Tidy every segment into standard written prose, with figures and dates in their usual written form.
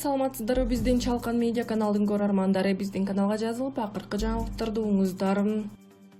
Саламатсыздарбы, биздин Чалкан медиа каналдын көрөрмандары. Биздин каналга жазылып, акыркы жаңылыктарды уңуздар.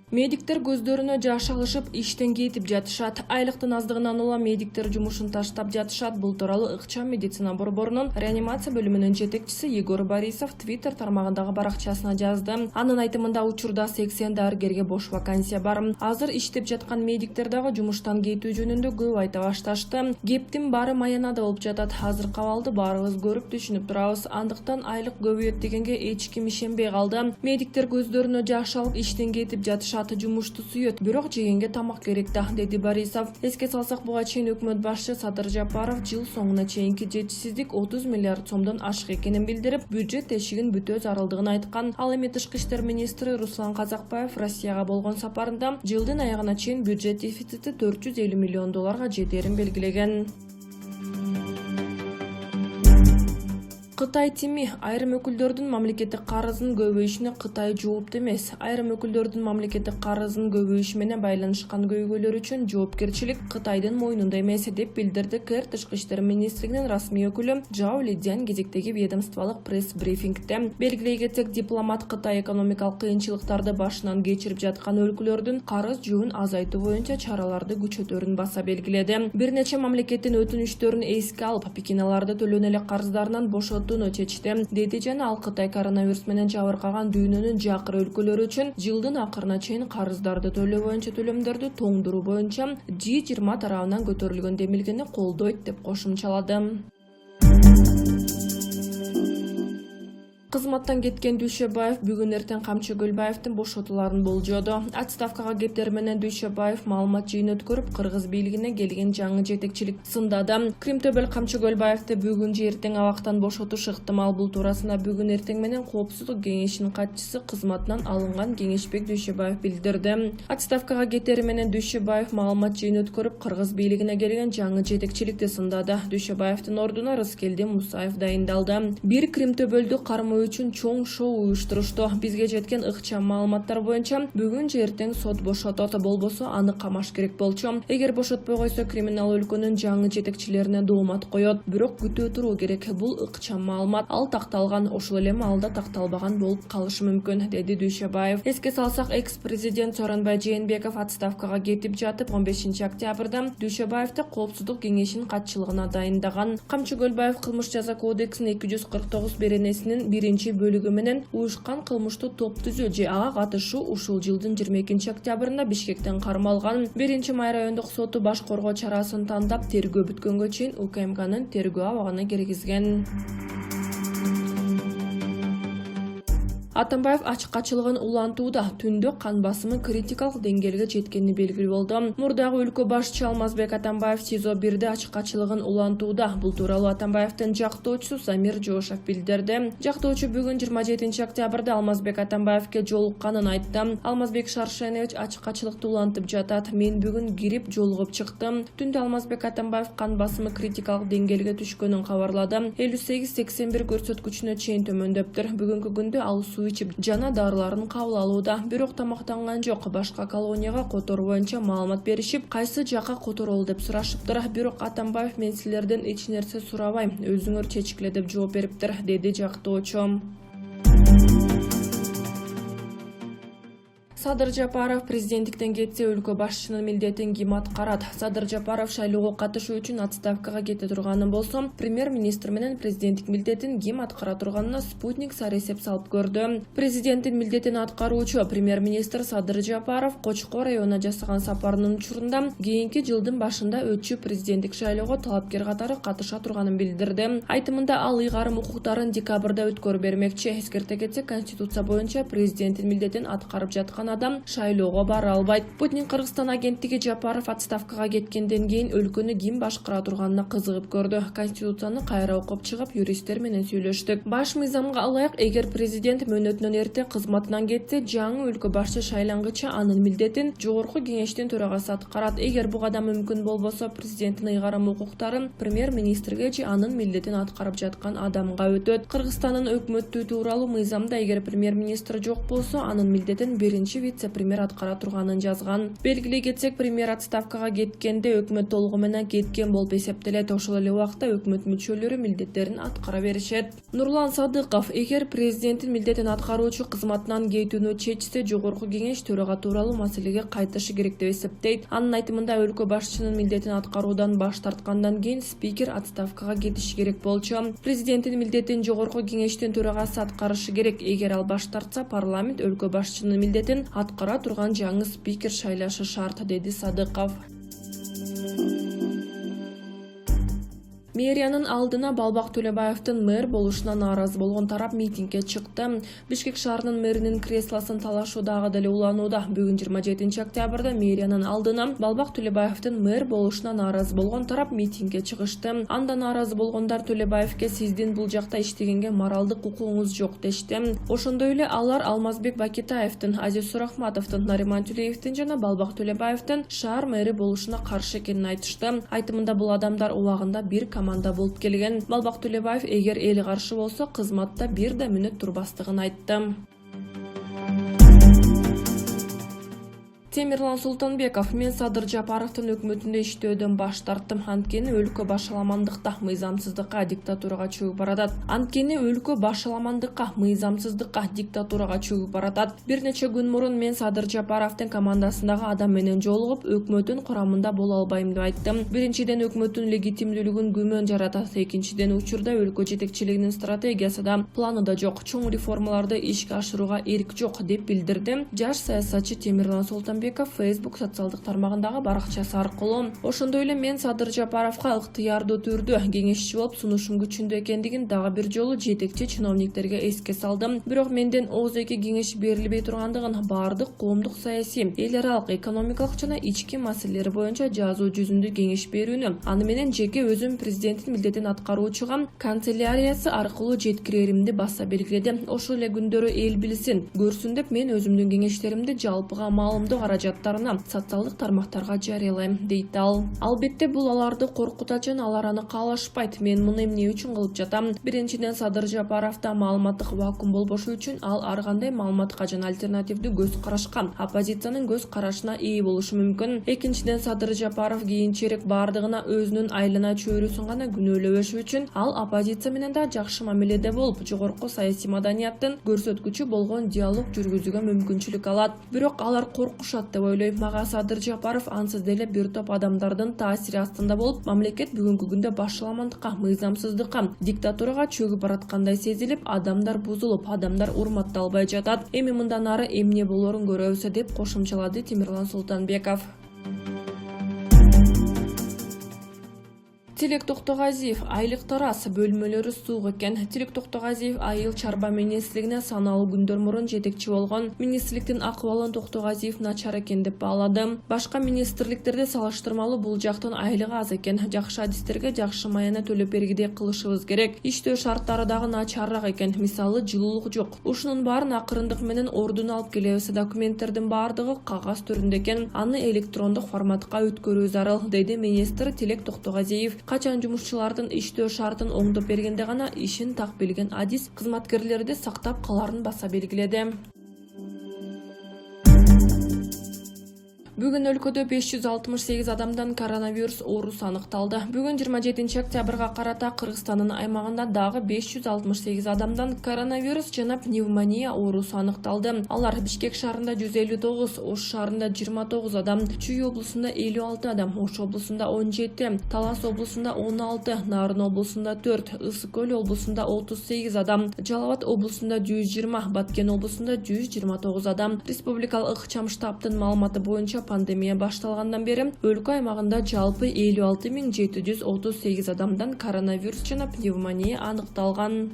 Медиктер көздөрүнө жаш алышып, иштен кетип жатышат. Айлыктын аздыгынан улам медиктер жумушун таштап жатышат. Бул тууралуу Ыкчам медицина борборунун реанимация бөлүмүнүн жетекчиси Егор Борисов Twitter тармагындагы баракчасына жазды. Анын айтымында учурда 80 дарыгерге бош вакансия бар. Азыр иштеп жаткан медиктер дагы жумуштан кетүү жөнүндө көп айта башташты. Кептин баары маянада болуп жатат. Азыр кабалды баарыбыз көрүп түшүнүп турабыз. Андыктан айлык көбөйөт дегенге эч ким ишенбей калды. Медиктер көздөрүнө жаш алып иштен кетип жатышат. Жумушту сүйөт, бирок жегенге тамак керек да, деди Борисов. Эске салсак, буга чейин өкмөт башчы Садыр Жапаров жыл соңуна чейинки жетишсиздик 30 миллиард сомдон ашык экенин билдирип, бюджет тешигин бүтөө зарылдыгын айткан. Ал эми тышкы иштер министри Руслан Казакбаев Россияга болгон сапарында жылдын аягына чейин бюджет дефицити 450 миллион долларга жетерин белгилеген. Кытай тими айрым өкүлдөрдүн мамлекеттик карызынын көбөйүшүнө Кытай жоопту эмес. Айрым өкүлдөрдүн мамлекеттик карызынын көбөйүшү менен байланышкан көйгөйлөр үчүн жоопкерчилик Кытайдын мойнунда эмес, деп билдирди КР Тышкы иштер министрлигинин расмий өкүлү Жао Лидзян кезектеги ведомстволук пресс-брифингде. Белгилей кетсек, дипломат Кытай экономикалык кыйынчылыктарды башынан кечирип жаткан өлкөлөрдүн карыз жүгүн азайтуу боюнча чараларды күчөтөрүн баса белгиледи. Бир нече мамлекеттин өтүнүчтөрүн эске алып, Пекиналарды төлөнө элек карыздарынан бошотууну чечти, деди жана ал Кытай коронавирус менен жабыркаган дүйнөнүн жакыр өлкөлөрү үчүн жылдын акырына чейин карыздарды төлөө боюнча төлөмдөрдү тоңдуруу боюнча G20 тарабынан көтөрүлгөн демилгени колдойт, деп кошумчалады. Кызматтан кеткен Дүйшөбаев бүгүн эртең Камчы Көлбаевдин бошотуларын болжоду. Отставкага кетер менен Дүйшөбаев маалымат жыйын өткөрүп, кыргыз бийлигине келген жаңы жетекчилик сындады. Кримтөбөл Камчы Көлбаевди бүгүн же эртең абактан бошотуш ыктымал. Бул туурасында бүгүн эртең менен Коопсуздук кеңешинин катчысы кызматынан алынган Кеңешбек Дүйшөбаев билдирди. Отставкага кетери менен Дүйшөбаев маалымат жыйын өткөрүп, кыргыз бийлигине келген жаңы жетекчиликти сындады. Дүйшөбаевдин ордуна Рыскелди Мусаев дайындалды. Бир Кримтөбөлдү кармоо үчүн чоң шоу уюштурушту. Бизге жеткен ыкчам маалыматтар боюнча бүгүн же эртең сот бошотот, болбосо аны камаш керек болчу. Эгер бошотпой койсо, криминал өлкөнүн жаңы жетекчилерине доомат коет. Бирок күтүү туруу керек. Бул ыкчам маалымат. Ал такталган, ошол эле маалда такталбаган болуп калышы мүмкүн, деди Дүйшөбаев. Эске салсак, экс-президент Сооронбай Жээнбеков отставкага кетип жатып, 15 октябрда Дүйшөбаевди Коопсуздук кеңешинин катчылыгына дайындаган. Камчы Көлбаев кылмыш жаза кодексинин 249 беренесинин биринчи бөлүгү менен уюшкан кылмыштуу топ түзүү же ага катышуу ушул жылдын 22 октябрында Бишкектен кармалган. 1-Май райондук соту баш коргоо чарасын тандап, тергөө бүткөнгө чейин УКМКнын тергөө абагына киргизген. Атамбаев ачыкчылыгын улантууда. Түндө кан басымы критикалык деңгээлге жеткени белгилүү болду. Мурдагы өлкө башчысы Алмазбек Атамбаев СИЗО 1де ачыкчылыгын улантууда. Бул тууралуу Атамбаевдин жактоочусу Замир Жошов билдирди. Жактоочу бүгүн 27 октябрда Алмазбек Атамбаевге жолукканын айтты. Алмазбек Шаршенович ачыкчылыкты улантып жатат. Мен бүгүн кирип жолугуп чыктым. Түндө Алмазбек Атамбаев кан басымы критикалык деңгээлге түшкөнүн кабарлады. 58-81 көрсөткүчүнө чейин төмөндөптүр. Бүгүнкү күндө ал суу ичип жана дарыларын кабыл алууда. Бирок тамактанган жок. Башка колонияга которуу боюнча маалымат беришип, кайсы жакка которолу деп сурашыптыр. Бирок Атамбаев мен силерден эч нерсе сурабайм, өзүңөр чечкиле деп жооп бериптир, деди жактоочу. Садыр Жапаров президенттиктен кетсе, өлкө башчынын милдетин ким аткарат? Садыр Жапаров шайлоого катышуу үчүн отставкага кете турганы болсо, премьер-министр менен президенттик милдетин ким аткара турганына Спутник саресеп салып көрдү. Президенттин милдетин аткаруучу премьер-министр Садыр Жапаров Кочкор районуна жасаган сапарынын учурунда кийинки жылдын башында өтчү президенттик шайлоого талапкер катары катыша турганын билдирди. Айтымында ал ыйгарым укуктарын декабрда өткөрүп бермекчи. Эскерте кетсек, конституция боюнча президенттин милдетин аткарып жаткан адам шайлоого бара албайт. Путин Кыргызстан агенттиги Жапаров отставкага кеткенден кийин өлкөнү ким башкара турганына кызыгып көрдү. Конституцияны кайра окуп чыгып, юристтер менен сүйлөштүк. Баш мыйзамга ылайык, эгер президент мөөнөтүнөн эрте кызматынан кетсе, жаңы өлкө башчы шайлангыча анын милдетин жогорку кеңештин төрагасы аткарат. Эгер буга да мүмкүн болбосо, президенттин ыйгарым укуктарын премьер-министрге же анын милдетин аткарып жаткан адамга өтөт. Кыргызстандын өкмөттүү тууралуу мыйзамда эгер премьер-министр жок болсо, анын милдетин биринчи вице-премьер аткара турганын жазган. Белгилей кетсек, премьер отставкага кеткенде өкмөт толугу менен кеткен болуп эсептелет. Ошол эле убакта өкмөт мүчөлөрү милдеттерин аткара беришет. Нурлан Садыков, эгер президенттин милдетин аткаруучу кызматынан кетүүнү чечсе, жогорку кеңеш төрага тууралуу маселеге кайтышы керек деп эсептейт. Анын айтымында, өлкө башчынын милдетин аткаруудан баш тарткандан кийин спикер отставкага кетиши керек болчу. Президенттин милдетин жогорку кеңештин төрагасы аткарышы керек. Эгер ал баш тартса, парламент өлкө башчынын милдетин аткара турган жаңы спикер шайлашы шарт, деди Садыков. Мэриянын алдына Балбак Төлөбаевдин мэр болушуна нааразы болгон тарап митингге чыкты. Бишкек шаарынын мэринин креслосын талашуу дагы деле уланууда. Бүгүн 27 октябрда мэриянын алдына Балбак Төлөбаевдин мэр болушуна нааразы болгон тарап митингге чыгышты. Анда нааразы болгондар Төлөбаевге сиздин бул жакта иштегенге моралдык укугуңуз жок дешти. Ошондой эле алар Алмазбек Бакитаевдин, Азиз Сурахматовдун, Нариман Тюлеевдин жана Балбак Төлөбаевдин шаар мэри болушуна каршы экенин айтышты. Айтымында бул адамдар убагында бир команда болуп келген. Балбак Төлөбаев эгер эли каршы болсо, кызматта бир да мүнөт турбастыгын айтты. Темирлан Султанбеков, мен Садыр Жапаровдун өкмөтүндө иштөөдөн баш тарттым. Анткени өлкө башаламандыкка, мыйзамсыздыкка, диктатурага чөгүп баратат. Бир нече күн мурун мен Садыр Жапаровдун командасындагы адам менен жолугуп, өкмөтүн курамында боло албайм деп айттым. Биринчиден, өкмөттүн легитимдүүлүгүн күмөн жаратат. Экинчиден, учурда өлкө жетекчилигинин стратегиясы да, планы да жок. Чоң реформаларды ишке ашырууга эрк жок, деп билдирди жаш саясатчы Темирлан Султанбеков Facebook социалдык тармагындагы баракчасы аркылуу. Ошондой эле мен Садыр Жапаровго ыктыярдуу түрдө кеңешчи болуп сунушум күчүндө экендигин дагы бир жолу жетекчи чиновниктерге эске салдым. Бирок менден ооздойки кеңеш берилбей тургандыгын, баардык коомдук саясий, эл аралык экономикалык жана ички маселелер боюнча жазуу жүзүндө кеңеш берүүнү, аны менен жеке өзүм президенттин милдетин аткаруучуга канцеляриясы аркылуу жеткиреримди баса белгиледи. Ошол эле күндөрү эл билсин, көрсүн деп мен өзүмдүн кеңештеримди жалпыга маалымдоо каражаттарына социалдык тармактарга жарыялайм, дейт ал. Албетте бул аларды коркутат жана алар аны каалашпайт. Мен муну эмне үчүн кылып жатам? Биринчиден, Садыр Жапаровдо маалыматтык вакуум болбошу үчүн ал ар кандай маалыматка жана альтернативдүү көз карашка, оппозициянын көз карашына ээ болушу мүмкүн. Экинчиден, Садыр Жапаров кийинчерээк баардыгына өзүнүн айлана чөйрөсүн гана күнөөлөбөшү үчүн ал оппозиция менен да жакшы мамиледе болуп, жогорку саясий маданияттын көрсөткүчү болгон диалог жүргүзүүгө мүмкүнчүлүк алат. Бирок алар коркушат деп ойлойм. Мага Садыр Жапаров ансыз деле бир топ адамдардын таасири астында болуп, мамлекет бүгүнкү күндө башаламандыкка, мыйзамсыздыкка, диктатурага чөгүп бараткандай сезилип, адамдар бузулуп, адамдар урматталбай жатат. Эми мындан ары эмне болорун көрөбүз, деп кошумчалады Темирлан Султанбеков. Тилек Токтогазиев, айлыктар аз, бөлмөлөрү суук экен. Тилек Токтогазиев айыл чарба министрлигине саналуу күндөр мурун жетекчи болгон. Министрликтин акыбалын Токтогазиев начар экен деп баалады. Башка министрликтерде салыштырмалуу бул жактын айлыгы аз экен. Жакшы адистерге жакшы маяна төлөп бергидей кылышыбыз керек. Иштөө шарттары дагы начарраак экен. Мисалы, жылуулук жок. Ушунун баарын акырындык менен ордуна алып келебиз. Документтердин баардыгы кагаз түрүндө экен. Аны электрондук форматка өткөрүү зарыл, деди министр Тилек Токтогазиев. Качан жумушчулардын иштөө шартын оңдоп бергенде гана ишин так билген адис кызматкерлерди сактап каларын баса белгиледи. Бүгүн өлкөдө 568 адамдан коронавирус оорусу аныкталды. Бүгүн 27 октябрга карата Кыргызстандын аймагында дагы 568 адамдан коронавирус жана пневмония оорусу аныкталды. Алар Бишкек шаарында 159, Ош шаарында 29 адам, Чүй облусунда 56 адам, Ош облусунда 17, Талас облусунда 16, Нарын облусунда 4, Ысык Көл облусунда 38 адам, Жалал Абад облусунда 120, Баткен облусунда 129 адам. Республикалык ыкчам штабтын маалыматы боюнча пандемия башталгандан бери өлкө аймагында жалпы 56.738 адамдан коронавирус жана пневмония аныкталган.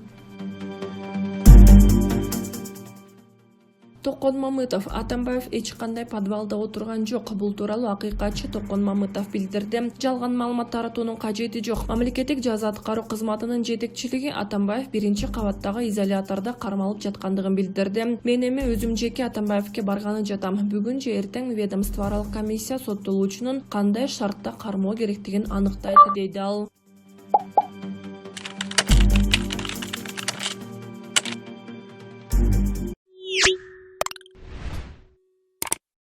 Токон Мамытов, Атамбаев эч кандай подвалда отурган жок. Бул тууралуу акыйкатчы Токон Мамытов билдирди. Жалган маалымат таратуунун кажети жок. Мамлекеттик жаза аткаруу кызматынын жетекчилиги Атамбаев биринчи кабаттагы изолятордо кармалып жаткандыгын билдирди. Мен эми өзүм жеке Атамбаевке барганы жатам. Бүгүн же эртең ведомство аралык комиссия соттолуучунун кандай шартта кармоо керектигин аныктайт, дейди ал.